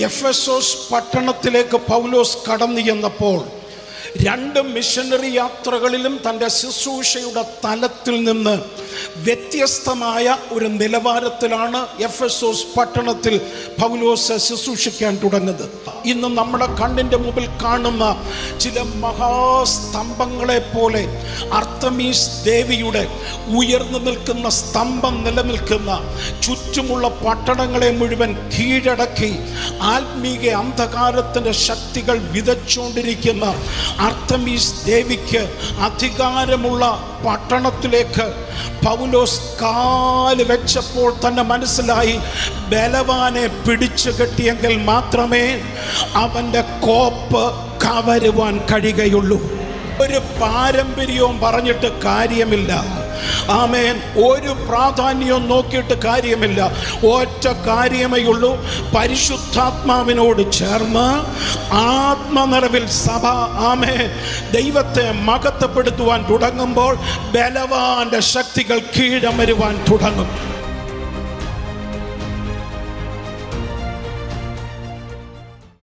എഫെസോസ് പട്ടണത്തിലേക്ക് പൗലോസ് കടന്നു ചെന്നപ്പോൾ 2 മിഷനറി യാത്രകളിലും തൻ്റെ ശുശ്രൂഷയുടെ തലത്തിൽ നിന്ന് വ്യത്യസ്തമായ ഒരു നിലവാരത്തിലാണ് എഫെസോസ് പട്ടണത്തിൽ പൗലോസ് ശുശ്രൂഷിക്കാൻ തുടങ്ങുന്നത്. ഇന്ന് നമ്മുടെ കണ്ണിൻ്റെ മുമ്പിൽ കാണുന്ന ചില മഹാസ്തംഭങ്ങളെ പോലെ അർത്തമീസ് ദേവിയുടെ ഉയർന്നു നിൽക്കുന്ന സ്തംഭം നിലനിൽക്കുന്ന ചുറ്റുമുള്ള പട്ടണങ്ങളെ മുഴുവൻ കീഴടക്കി ആത്മീക അന്ധകാരത്തിൻ്റെ ശക്തികൾ വിതച്ചുകൊണ്ടിരിക്കുന്ന അർത്തമീസ് ദേവിക്ക് അധികാരമുള്ള പട്ടണത്തിലേക്ക് പൗലോസ് കാല് വെച്ചപ്പോൾ തന്നെ മനസ്സിലായി, ബലവാനെ പിടിച്ചു കെട്ടിയെങ്കിൽ മാത്രമേ അവൻ്റെ കോപ്പ് കവരുവാൻ കഴിയുകയുള്ളൂ. ഒരു പാരമ്പര്യവും പറഞ്ഞിട്ട് കാര്യമില്ല. ആമേൻ. ഒരു പ്രാധാന്യവും നോക്കിയിട്ട് കാര്യമില്ല. ഒറ്റ കാര്യമേ ഉള്ളൂ, പരിശുദ്ധാത്മാവിനോട് ചേർന്ന് ആത്മനിറവിൽ സഭ ആമേൻ ദൈവത്തെ മഹത്വപ്പെടുത്തുവാൻ തുടങ്ങുമ്പോൾ ബലവാന്റെ ശക്തികൾ കീഴമരുവാൻ തുടങ്ങും.